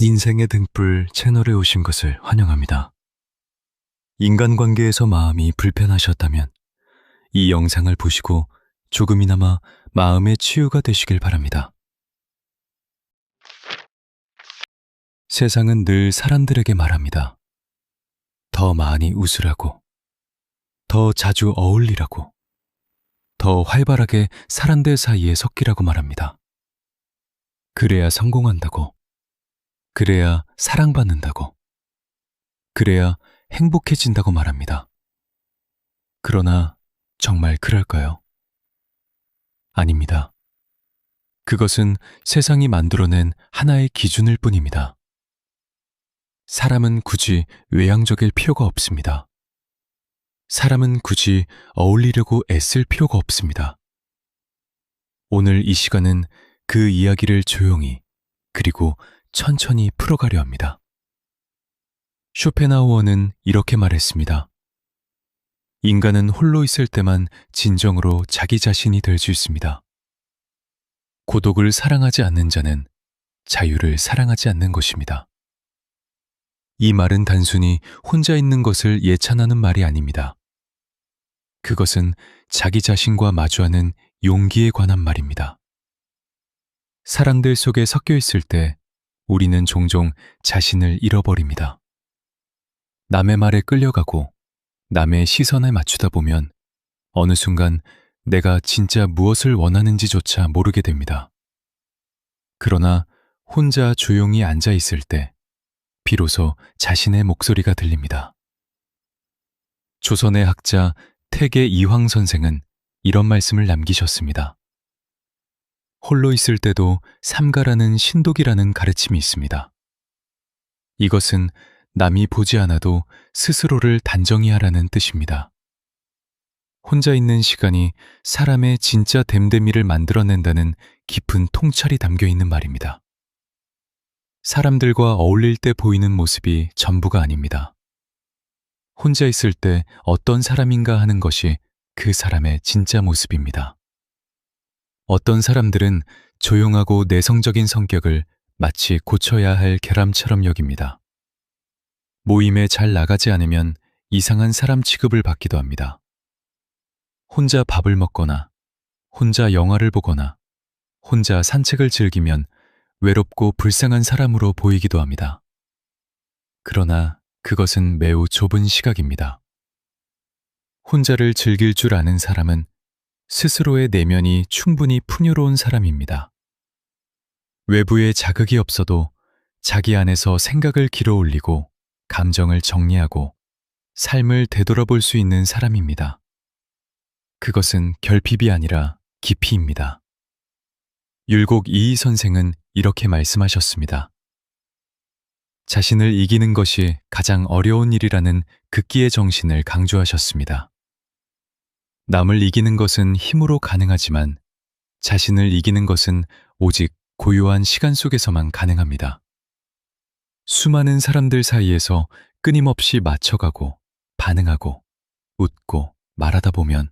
인생의 등불 채널에 오신 것을 환영합니다. 인간관계에서 마음이 불편하셨다면 이 영상을 보시고 조금이나마 마음의 치유가 되시길 바랍니다. 세상은 늘 사람들에게 말합니다. 더 많이 웃으라고, 더 자주 어울리라고, 더 활발하게 사람들 사이에 섞이라고 말합니다. 그래야 성공한다고, 그래야 사랑받는다고, 그래야 행복해진다고 말합니다. 그러나 정말 그럴까요? 아닙니다. 그것은 세상이 만들어낸 하나의 기준일 뿐입니다. 사람은 굳이 외향적일 필요가 없습니다. 사람은 굳이 어울리려고 애쓸 필요가 없습니다. 오늘 이 시간은 그 이야기를 조용히 그리고 천천히 풀어가려 합니다. 쇼펜하우어는 이렇게 말했습니다. 인간은 홀로 있을 때만 진정으로 자기 자신이 될 수 있습니다. 고독을 사랑하지 않는 자는 자유를 사랑하지 않는 것입니다. 이 말은 단순히 혼자 있는 것을 예찬하는 말이 아닙니다. 그것은 자기 자신과 마주하는 용기에 관한 말입니다. 사람들 속에 섞여 있을 때 우리는 종종 자신을 잃어버립니다. 남의 말에 끌려가고 남의 시선에 맞추다 보면 어느 순간 내가 진짜 무엇을 원하는지조차 모르게 됩니다. 그러나 혼자 조용히 앉아 있을 때 비로소 자신의 목소리가 들립니다. 조선의 학자 태계 이황 선생은 이런 말씀을 남기셨습니다. 홀로 있을 때도 삼가라는 신독이라는 가르침이 있습니다. 이것은 남이 보지 않아도 스스로를 단정히 하라는 뜻입니다. 혼자 있는 시간이 사람의 진짜 됨됨이를 만들어낸다는 깊은 통찰이 담겨 있는 말입니다. 사람들과 어울릴 때 보이는 모습이 전부가 아닙니다. 혼자 있을 때 어떤 사람인가 하는 것이 그 사람의 진짜 모습입니다. 어떤 사람들은 조용하고 내성적인 성격을 마치 고쳐야 할 계람처럼 여깁니다. 모임에 잘 나가지 않으면 이상한 사람 취급을 받기도 합니다. 혼자 밥을 먹거나, 혼자 영화를 보거나, 혼자 산책을 즐기면 외롭고 불쌍한 사람으로 보이기도 합니다. 그러나 그것은 매우 좁은 시각입니다. 혼자를 즐길 줄 아는 사람은 스스로의 내면이 충분히 풍요로운 사람입니다. 외부에 자극이 없어도 자기 안에서 생각을 길어올리고 감정을 정리하고 삶을 되돌아볼 수 있는 사람입니다. 그것은 결핍이 아니라 깊이입니다. 율곡 이이 선생은 이렇게 말씀하셨습니다. 자신을 이기는 것이 가장 어려운 일이라는 극기의 정신을 강조하셨습니다. 남을 이기는 것은 힘으로 가능하지만 자신을 이기는 것은 오직 고요한 시간 속에서만 가능합니다. 수많은 사람들 사이에서 끊임없이 맞춰가고 반응하고 웃고 말하다 보면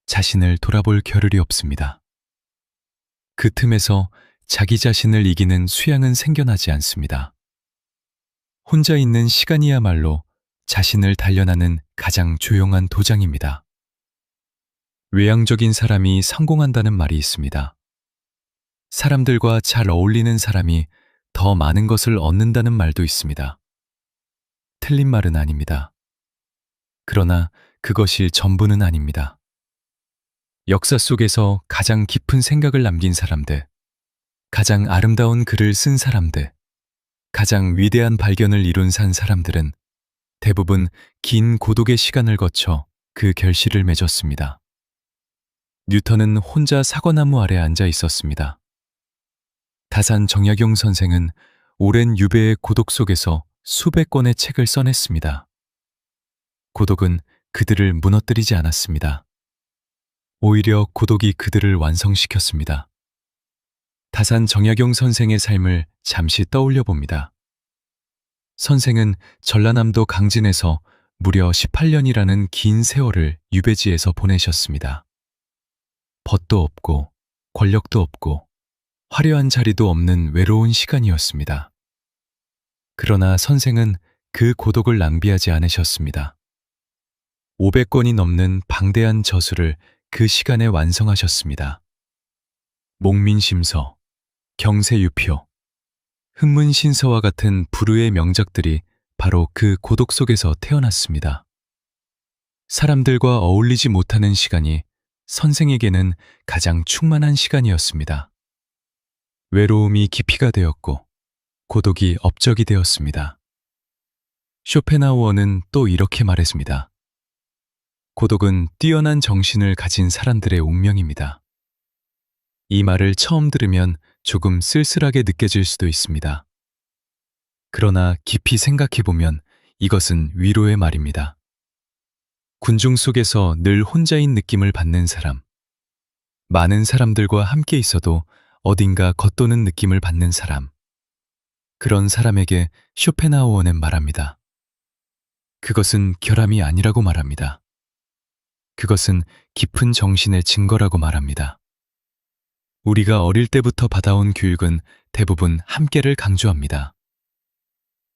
자신을 돌아볼 겨를이 없습니다. 그 틈에서 자기 자신을 이기는 수양은 생겨나지 않습니다. 혼자 있는 시간이야말로 자신을 단련하는 가장 조용한 도장입니다. 외향적인 사람이 성공한다는 말이 있습니다. 사람들과 잘 어울리는 사람이 더 많은 것을 얻는다는 말도 있습니다. 틀린 말은 아닙니다. 그러나 그것이 전부는 아닙니다. 역사 속에서 가장 깊은 생각을 남긴 사람들, 가장 아름다운 글을 쓴 사람들, 가장 위대한 발견을 이룬 산 사람들은 대부분 긴 고독의 시간을 거쳐 그 결실을 맺었습니다. 뉴턴은 혼자 사과나무 아래 앉아 있었습니다. 다산 정약용 선생은 오랜 유배의 고독 속에서 수백 권의 책을 써냈습니다. 고독은 그들을 무너뜨리지 않았습니다. 오히려 고독이 그들을 완성시켰습니다. 다산 정약용 선생의 삶을 잠시 떠올려 봅니다. 선생은 전라남도 강진에서 무려 18년이라는 긴 세월을 유배지에서 보내셨습니다. 벗도 없고 권력도 없고 화려한 자리도 없는 외로운 시간이었습니다. 그러나 선생은 그 고독을 낭비하지 않으셨습니다. 500권이 넘는 방대한 저술을 그 시간에 완성하셨습니다. 목민심서, 경세유표, 흥문신서와 같은 불후의 명작들이 바로 그 고독 속에서 태어났습니다. 사람들과 어울리지 못하는 시간이 선생에게는 가장 충만한 시간이었습니다. 외로움이 깊이가 되었고 고독이 업적이 되었습니다. 쇼펜하우어는 또 이렇게 말했습니다. 고독은 뛰어난 정신을 가진 사람들의 운명입니다. 이 말을 처음 들으면 조금 쓸쓸하게 느껴질 수도 있습니다. 그러나 깊이 생각해보면 이것은 위로의 말입니다. 군중 속에서 늘 혼자인 느낌을 받는 사람, 많은 사람들과 함께 있어도 어딘가 겉도는 느낌을 받는 사람, 그런 사람에게 쇼펜하우어는 말합니다. 그것은 결함이 아니라고 말합니다. 그것은 깊은 정신의 증거라고 말합니다. 우리가 어릴 때부터 받아온 교육은 대부분 함께를 강조합니다.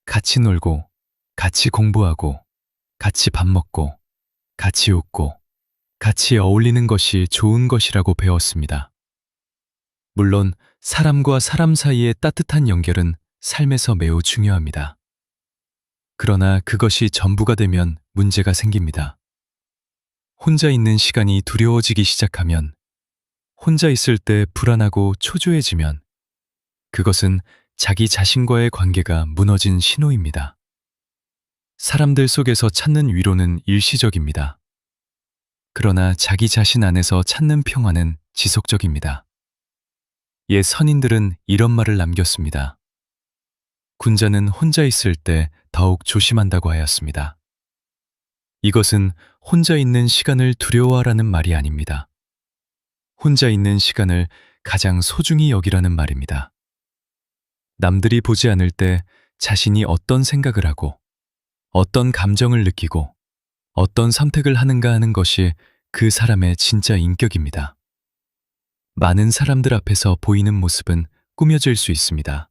같이 놀고, 같이 공부하고, 같이 밥 먹고, 같이 웃고, 같이 어울리는 것이 좋은 것이라고 배웠습니다. 물론 사람과 사람 사이의 따뜻한 연결은 삶에서 매우 중요합니다. 그러나 그것이 전부가 되면 문제가 생깁니다. 혼자 있는 시간이 두려워지기 시작하면, 혼자 있을 때 불안하고 초조해지면 그것은 자기 자신과의 관계가 무너진 신호입니다. 사람들 속에서 찾는 위로는 일시적입니다. 그러나 자기 자신 안에서 찾는 평화는 지속적입니다. 옛 선인들은 이런 말을 남겼습니다. 군자는 혼자 있을 때 더욱 조심한다고 하였습니다. 이것은 혼자 있는 시간을 두려워하라는 말이 아닙니다. 혼자 있는 시간을 가장 소중히 여기라는 말입니다. 남들이 보지 않을 때 자신이 어떤 생각을 하고 어떤 감정을 느끼고 어떤 선택을 하는가 하는 것이 그 사람의 진짜 인격입니다. 많은 사람들 앞에서 보이는 모습은 꾸며질 수 있습니다.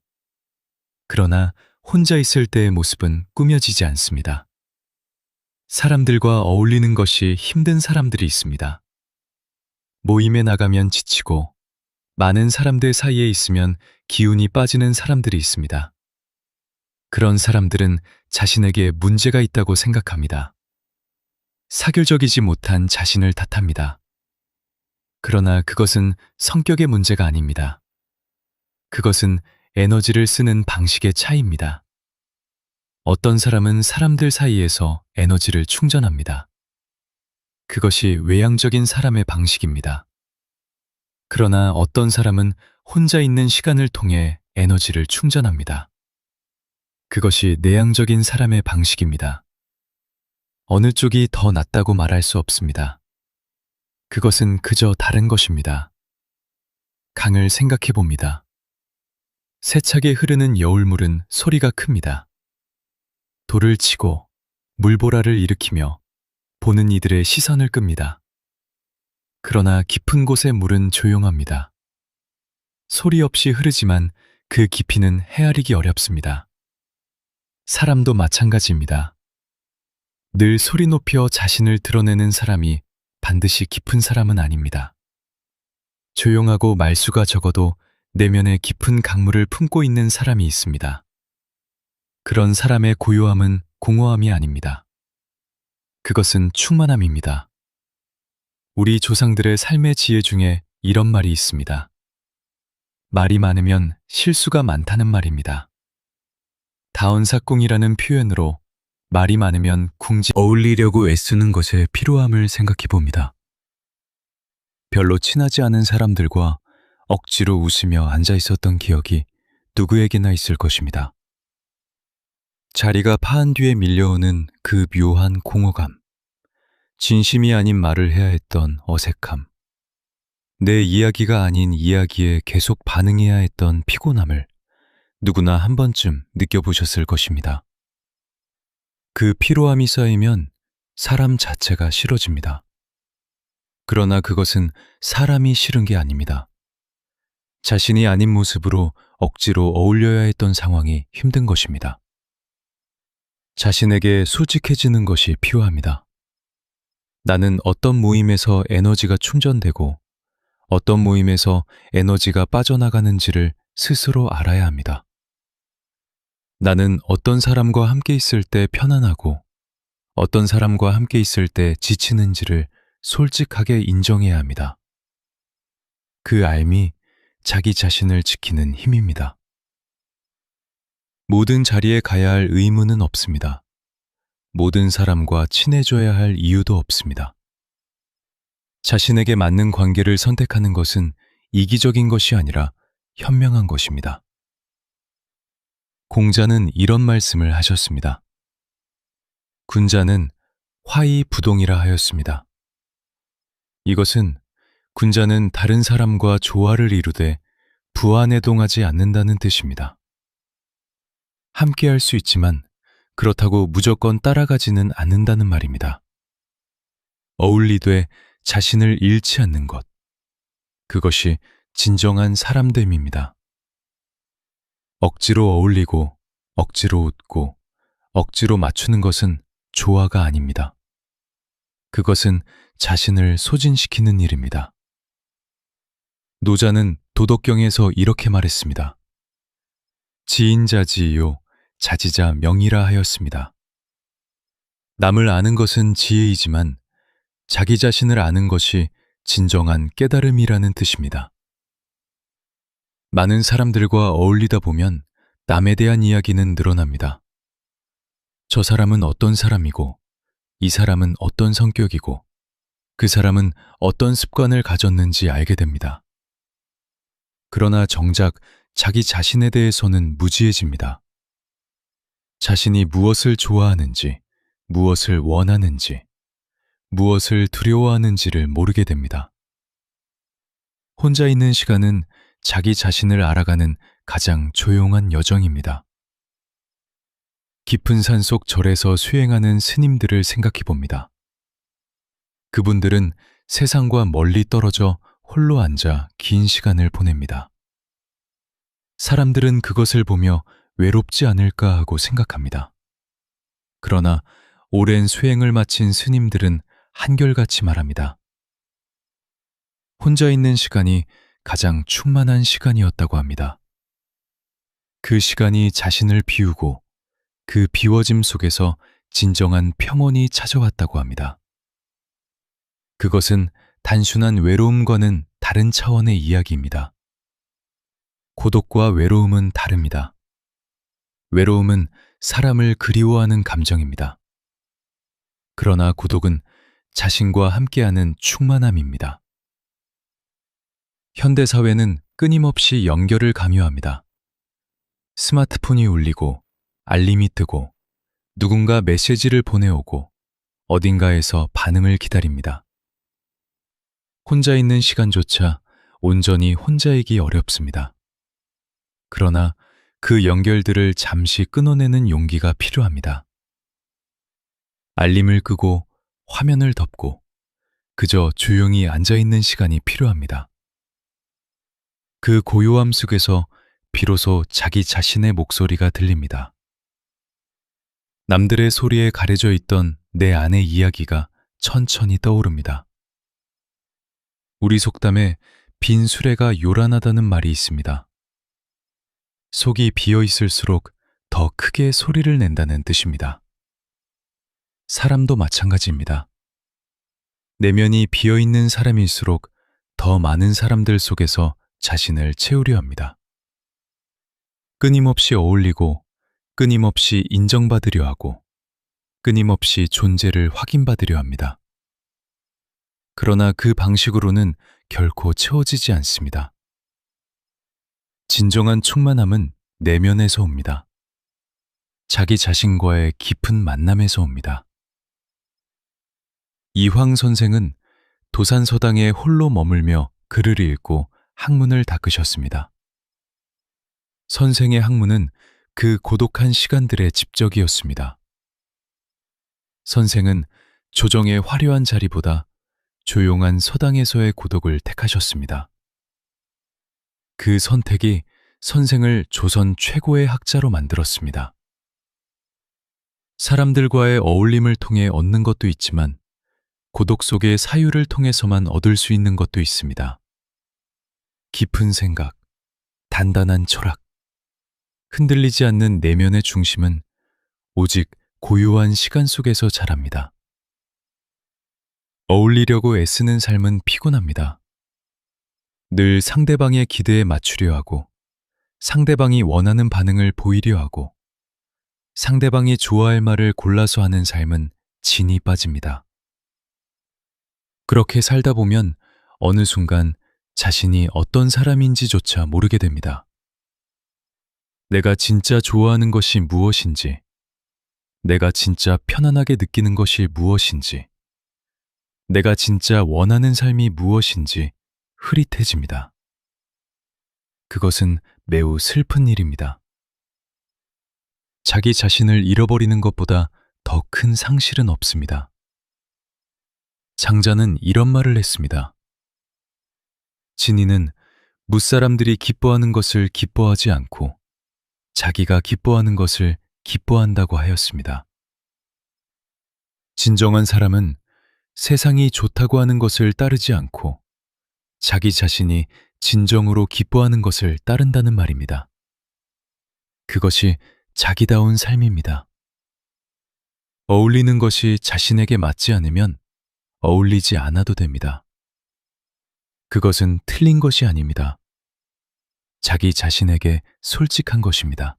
그러나 혼자 있을 때의 모습은 꾸며지지 않습니다. 사람들과 어울리는 것이 힘든 사람들이 있습니다. 모임에 나가면 지치고 많은 사람들 사이에 있으면 기운이 빠지는 사람들이 있습니다. 그런 사람들은 자신에게 문제가 있다고 생각합니다. 사교적이지 못한 자신을 탓합니다. 그러나 그것은 성격의 문제가 아닙니다. 그것은 에너지를 쓰는 방식의 차이입니다. 어떤 사람은 사람들 사이에서 에너지를 충전합니다. 그것이 외향적인 사람의 방식입니다. 그러나 어떤 사람은 혼자 있는 시간을 통해 에너지를 충전합니다. 그것이 내향적인 사람의 방식입니다. 어느 쪽이 더 낫다고 말할 수 없습니다. 그것은 그저 다른 것입니다. 강을 생각해 봅니다. 세차게 흐르는 여울물은 소리가 큽니다. 돌을 치고 물보라를 일으키며 보는 이들의 시선을 끕니다. 그러나 깊은 곳의 물은 조용합니다. 소리 없이 흐르지만 그 깊이는 헤아리기 어렵습니다. 사람도 마찬가지입니다. 늘 소리 높여 자신을 드러내는 사람이 반드시 깊은 사람은 아닙니다. 조용하고 말수가 적어도 내면에 깊은 강물을 품고 있는 사람이 있습니다. 그런 사람의 고요함은 공허함이 아닙니다. 그것은 충만함입니다. 우리 조상들의 삶의 지혜 중에 이런 말이 있습니다. 말이 많으면 실수가 많다는 말입니다. 다운사공이라는 표현으로 말이 많으면 어울리려고 애쓰는 것의 필요함을 생각해 봅니다. 별로 친하지 않은 사람들과 억지로 웃으며 앉아 있었던 기억이 누구에게나 있을 것입니다. 자리가 파한 뒤에 밀려오는 그 묘한 공허감, 진심이 아닌 말을 해야 했던 어색함, 내 이야기가 아닌 이야기에 계속 반응해야 했던 피곤함을 누구나 한 번쯤 느껴보셨을 것입니다. 그 피로함이 쌓이면 사람 자체가 싫어집니다. 그러나 그것은 사람이 싫은 게 아닙니다. 자신이 아닌 모습으로 억지로 어울려야 했던 상황이 힘든 것입니다. 자신에게 솔직해지는 것이 필요합니다. 나는 어떤 모임에서 에너지가 충전되고 어떤 모임에서 에너지가 빠져나가는지를 스스로 알아야 합니다. 나는 어떤 사람과 함께 있을 때 편안하고 어떤 사람과 함께 있을 때 지치는지를 솔직하게 인정해야 합니다. 그 알미 자기 자신을 지키는 힘입니다. 모든 자리에 가야 할 의무는 없습니다. 모든 사람과 친해져야 할 이유도 없습니다. 자신에게 맞는 관계를 선택하는 것은 이기적인 것이 아니라 현명한 것입니다. 공자는 이런 말씀을 하셨습니다. 군자는 화의부동이라 하였습니다. 이것은 군자는 다른 사람과 조화를 이루되 부안해동하지 않는다는 뜻입니다. 함께 할 수 있지만 그렇다고 무조건 따라가지는 않는다는 말입니다. 어울리되 자신을 잃지 않는 것. 그것이 진정한 사람됨입니다. 억지로 어울리고 억지로 웃고 억지로 맞추는 것은 조화가 아닙니다. 그것은 자신을 소진시키는 일입니다. 노자는 도덕경에서 이렇게 말했습니다. 지인자지요 자지자 명이라 하였습니다. 남을 아는 것은 지혜이지만 자기 자신을 아는 것이 진정한 깨달음이라는 뜻입니다. 많은 사람들과 어울리다 보면 남에 대한 이야기는 늘어납니다. 저 사람은 어떤 사람이고, 이 사람은 어떤 성격이고, 그 사람은 어떤 습관을 가졌는지 알게 됩니다. 그러나 정작 자기 자신에 대해서는 무지해집니다. 자신이 무엇을 좋아하는지, 무엇을 원하는지, 무엇을 두려워하는지를 모르게 됩니다. 혼자 있는 시간은 자기 자신을 알아가는 가장 조용한 여정입니다. 깊은 산속 절에서 수행하는 스님들을 생각해 봅니다. 그분들은 세상과 멀리 떨어져 홀로 앉아 긴 시간을 보냅니다. 사람들은 그것을 보며 외롭지 않을까 하고 생각합니다. 그러나 오랜 수행을 마친 스님들은 한결같이 말합니다. 혼자 있는 시간이 가장 충만한 시간이었다고 합니다. 그 시간이 자신을 비우고 그 비워짐 속에서 진정한 평온이 찾아왔다고 합니다. 그것은 단순한 외로움과는 다른 차원의 이야기입니다. 고독과 외로움은 다릅니다. 외로움은 사람을 그리워하는 감정입니다. 그러나 고독은 자신과 함께하는 충만함입니다. 현대사회는 끊임없이 연결을 강요합니다. 스마트폰이 울리고 알림이 뜨고 누군가 메시지를 보내오고 어딘가에서 반응을 기다립니다. 혼자 있는 시간조차 온전히 혼자이기 어렵습니다. 그러나 그 연결들을 잠시 끊어내는 용기가 필요합니다. 알림을 끄고 화면을 덮고 그저 조용히 앉아있는 시간이 필요합니다. 그 고요함 속에서 비로소 자기 자신의 목소리가 들립니다. 남들의 소리에 가려져 있던 내 안의 이야기가 천천히 떠오릅니다. 우리 속담에 빈 수레가 요란하다는 말이 있습니다. 속이 비어 있을수록 더 크게 소리를 낸다는 뜻입니다. 사람도 마찬가지입니다. 내면이 비어 있는 사람일수록 더 많은 사람들 속에서 자신을 채우려 합니다. 끊임없이 어울리고 끊임없이 인정받으려 하고 끊임없이 존재를 확인받으려 합니다. 그러나 그 방식으로는 결코 채워지지 않습니다. 진정한 충만함은 내면에서 옵니다. 자기 자신과의 깊은 만남에서 옵니다. 이황 선생은 도산서당에 홀로 머물며 글을 읽고 학문을 닦으셨습니다. 선생의 학문은 그 고독한 시간들의 집적이었습니다. 선생은 조정의 화려한 자리보다 조용한 서당에서의 고독을 택하셨습니다. 그 선택이 선생을 조선 최고의 학자로 만들었습니다. 사람들과의 어울림을 통해 얻는 것도 있지만 고독 속의 사유를 통해서만 얻을 수 있는 것도 있습니다. 깊은 생각, 단단한 철학, 흔들리지 않는 내면의 중심은 오직 고요한 시간 속에서 자랍니다. 어울리려고 애쓰는 삶은 피곤합니다. 늘 상대방의 기대에 맞추려 하고, 상대방이 원하는 반응을 보이려 하고, 상대방이 좋아할 말을 골라서 하는 삶은 진이 빠집니다. 그렇게 살다 보면 어느 순간 자신이 어떤 사람인지조차 모르게 됩니다. 내가 진짜 좋아하는 것이 무엇인지, 내가 진짜 편안하게 느끼는 것이 무엇인지, 내가 진짜 원하는 삶이 무엇인지 흐릿해집니다. 그것은 매우 슬픈 일입니다. 자기 자신을 잃어버리는 것보다 더 큰 상실은 없습니다. 장자는 이런 말을 했습니다. 진이는 무사람들이 기뻐하는 것을 기뻐하지 않고 자기가 기뻐하는 것을 기뻐한다고 하였습니다. 진정한 사람은 세상이 좋다고 하는 것을 따르지 않고 자기 자신이 진정으로 기뻐하는 것을 따른다는 말입니다. 그것이 자기다운 삶입니다. 어울리는 것이 자신에게 맞지 않으면 어울리지 않아도 됩니다. 그것은 틀린 것이 아닙니다. 자기 자신에게 솔직한 것입니다.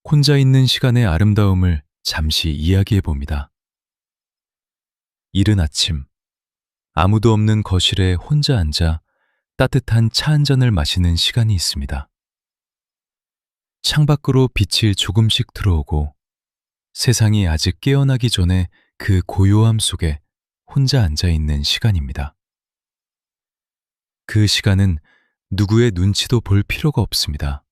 혼자 있는 시간의 아름다움을 잠시 이야기해 봅니다. 이른 아침, 아무도 없는 거실에 혼자 앉아 따뜻한 차 한 잔을 마시는 시간이 있습니다. 창밖으로 빛이 조금씩 들어오고 세상이 아직 깨어나기 전에 그 고요함 속에 혼자 앉아 있는 시간입니다. 그 시간은 누구의 눈치도 볼 필요가 없습니다.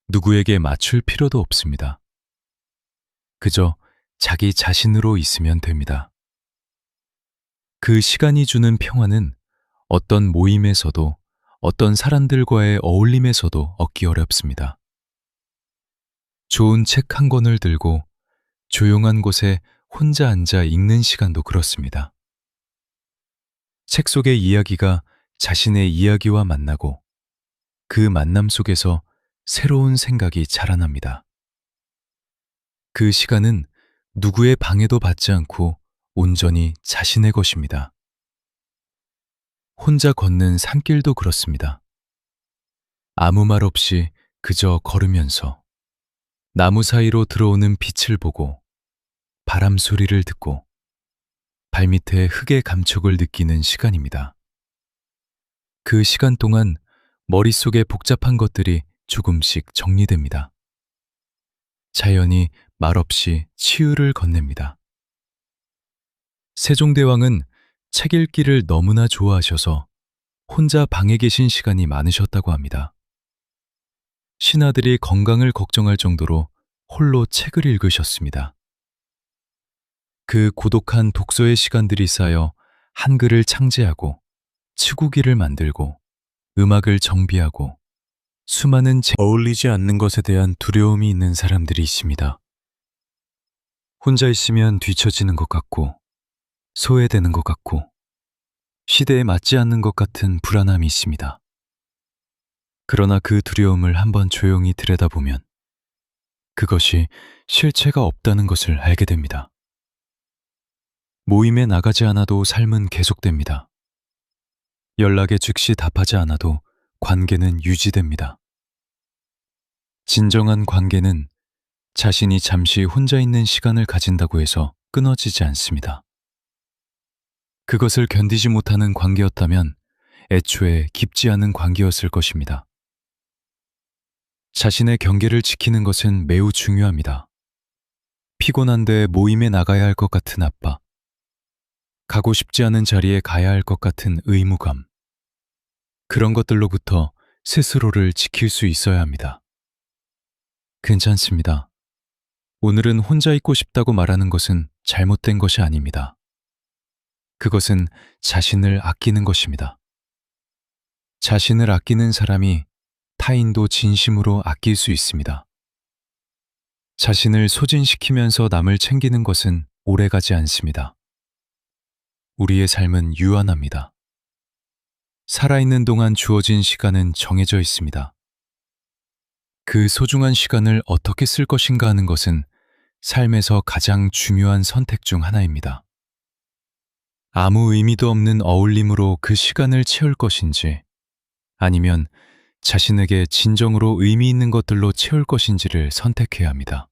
누구에게 맞출 필요도 없습니다. 그저 자기 자신으로 있으면 됩니다. 그 시간이 주는 평화는 어떤 모임에서도 어떤 사람들과의 어울림에서도 얻기 어렵습니다. 좋은 책 한 권을 들고 조용한 곳에 혼자 앉아 읽는 시간도 그렇습니다. 책 속의 이야기가 자신의 이야기와 만나고 그 만남 속에서 새로운 생각이 자라납니다. 그 시간은 누구의 방해도 받지 않고 온전히 자신의 것입니다. 혼자 걷는 산길도 그렇습니다. 아무 말 없이 그저 걸으면서 나무 사이로 들어오는 빛을 보고 바람 소리를 듣고 발밑에 흙의 감촉을 느끼는 시간입니다. 그 시간 동안 머릿속에 복잡한 것들이 조금씩 정리됩니다. 자연이 말없이 치유를 건넵니다. 세종대왕은 책 읽기를 너무나 좋아하셔서 혼자 방에 계신 시간이 많으셨다고 합니다. 신하들이 건강을 걱정할 정도로 홀로 책을 읽으셨습니다. 그 고독한 독서의 시간들이 쌓여 한글을 창제하고 치구기를 만들고 음악을 정비하고 수많은 어울리지 않는 것에 대한 두려움이 있는 사람들이 있습니다. 혼자 있으면 뒤처지는 것 같고 소외되는 것 같고 시대에 맞지 않는 것 같은 불안함이 있습니다. 그러나 그 두려움을 한번 조용히 들여다보면 그것이 실체가 없다는 것을 알게 됩니다. 모임에 나가지 않아도 삶은 계속됩니다. 연락에 즉시 답하지 않아도 관계는 유지됩니다. 진정한 관계는 자신이 잠시 혼자 있는 시간을 가진다고 해서 끊어지지 않습니다. 그것을 견디지 못하는 관계였다면 애초에 깊지 않은 관계였을 것입니다. 자신의 경계를 지키는 것은 매우 중요합니다. 피곤한데 모임에 나가야 할 것 같은 아빠, 가고 싶지 않은 자리에 가야 할 것 같은 의무감, 그런 것들로부터 스스로를 지킬 수 있어야 합니다. 괜찮습니다. 오늘은 혼자 있고 싶다고 말하는 것은 잘못된 것이 아닙니다. 그것은 자신을 아끼는 것입니다. 자신을 아끼는 사람이 타인도 진심으로 아낄 수 있습니다. 자신을 소진시키면서 남을 챙기는 것은 오래가지 않습니다. 우리의 삶은 유한합니다. 살아있는 동안 주어진 시간은 정해져 있습니다. 그 소중한 시간을 어떻게 쓸 것인가 하는 것은 삶에서 가장 중요한 선택 중 하나입니다. 아무 의미도 없는 어울림으로 그 시간을 채울 것인지, 아니면 자신에게 진정으로 의미 있는 것들로 채울 것인지를 선택해야 합니다.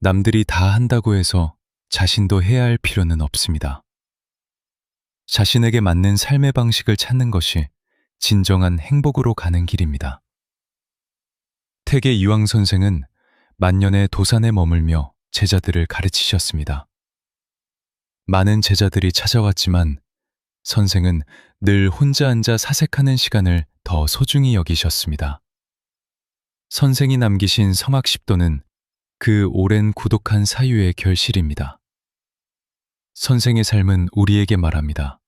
남들이 다 한다고 해서 자신도 해야 할 필요는 없습니다. 자신에게 맞는 삶의 방식을 찾는 것이 진정한 행복으로 가는 길입니다. 태계 이황 선생은 만년의 도산에 머물며 제자들을 가르치셨습니다. 많은 제자들이 찾아왔지만 선생은 늘 혼자 앉아 사색하는 시간을 더 소중히 여기셨습니다. 선생이 남기신 성학십도는 그 오랜 고독한 사유의 결실입니다. 선생의 삶은 우리에게 말합니다.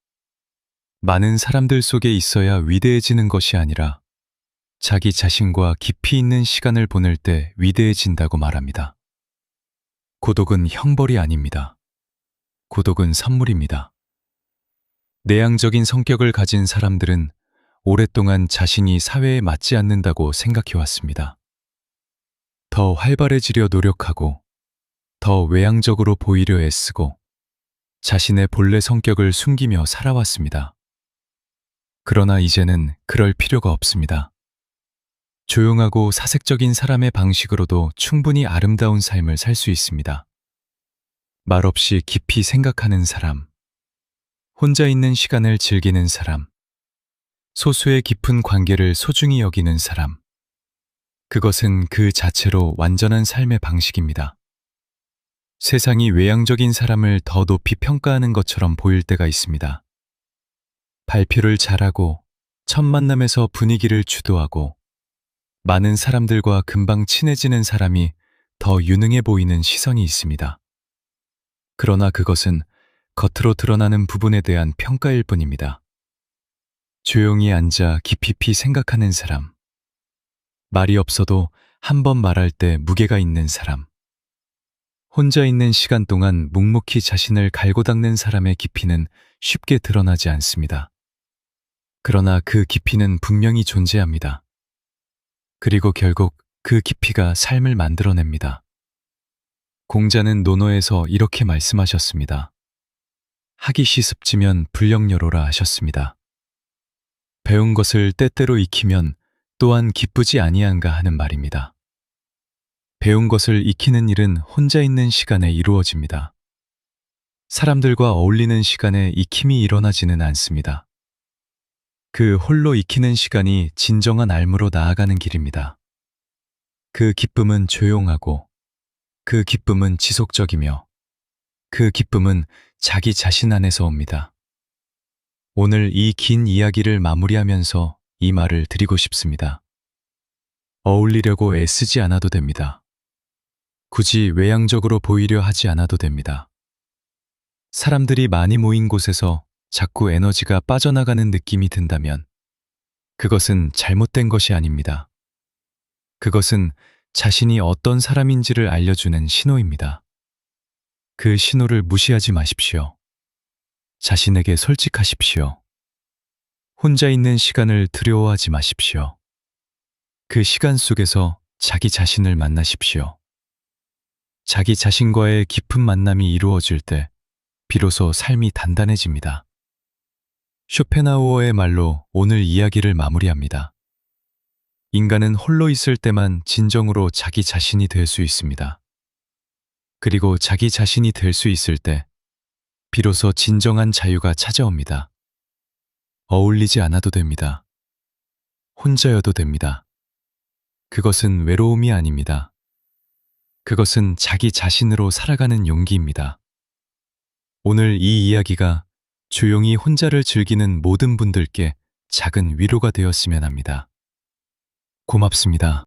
많은 사람들 속에 있어야 위대해지는 것이 아니라 자기 자신과 깊이 있는 시간을 보낼 때 위대해진다고 말합니다. 고독은 형벌이 아닙니다. 고독은 선물입니다. 내향적인 성격을 가진 사람들은 오랫동안 자신이 사회에 맞지 않는다고 생각해왔습니다. 더 활발해지려 노력하고, 더 외향적으로 보이려 애쓰고, 자신의 본래 성격을 숨기며 살아왔습니다. 그러나 이제는 그럴 필요가 없습니다. 조용하고 사색적인 사람의 방식으로도 충분히 아름다운 삶을 살 수 있습니다. 말없이 깊이 생각하는 사람, 혼자 있는 시간을 즐기는 사람, 소수의 깊은 관계를 소중히 여기는 사람, 그것은 그 자체로 완전한 삶의 방식입니다. 세상이 외향적인 사람을 더 높이 평가하는 것처럼 보일 때가 있습니다. 발표를 잘하고 첫 만남에서 분위기를 주도하고 많은 사람들과 금방 친해지는 사람이 더 유능해 보이는 시선이 있습니다. 그러나 그것은 겉으로 드러나는 부분에 대한 평가일 뿐입니다. 조용히 앉아 깊이 생각하는 사람, 말이 없어도 한 번 말할 때 무게가 있는 사람, 혼자 있는 시간 동안 묵묵히 자신을 갈고 닦는 사람의 깊이는 쉽게 드러나지 않습니다. 그러나 그 깊이는 분명히 존재합니다. 그리고 결국 그 깊이가 삶을 만들어냅니다. 공자는 논어에서 이렇게 말씀하셨습니다. 학이 시습지면 불령여로라 하셨습니다. 배운 것을 때때로 익히면 또한 기쁘지 아니한가 하는 말입니다. 배운 것을 익히는 일은 혼자 있는 시간에 이루어집니다. 사람들과 어울리는 시간에 익힘이 일어나지는 않습니다. 그 홀로 익히는 시간이 진정한 알무로 나아가는 길입니다. 그 기쁨은 조용하고, 그 기쁨은 지속적이며, 그 기쁨은 자기 자신 안에서 옵니다. 오늘 이 긴 이야기를 마무리하면서 이 말을 드리고 싶습니다. 어울리려고 애쓰지 않아도 됩니다. 굳이 외향적으로 보이려 하지 않아도 됩니다. 사람들이 많이 모인 곳에서 자꾸 에너지가 빠져나가는 느낌이 든다면 그것은 잘못된 것이 아닙니다. 그것은 자신이 어떤 사람인지를 알려주는 신호입니다. 그 신호를 무시하지 마십시오. 자신에게 솔직하십시오. 혼자 있는 시간을 두려워하지 마십시오. 그 시간 속에서 자기 자신을 만나십시오. 자기 자신과의 깊은 만남이 이루어질 때 비로소 삶이 단단해집니다. 쇼펜하우어의 말로 오늘 이야기를 마무리합니다. 인간은 홀로 있을 때만 진정으로 자기 자신이 될 수 있습니다. 그리고 자기 자신이 될 수 있을 때 비로소 진정한 자유가 찾아옵니다. 어울리지 않아도 됩니다. 혼자여도 됩니다. 그것은 외로움이 아닙니다. 그것은 자기 자신으로 살아가는 용기입니다. 오늘 이 이야기가 조용히 혼자를 즐기는 모든 분들께 작은 위로가 되었으면 합니다. 고맙습니다.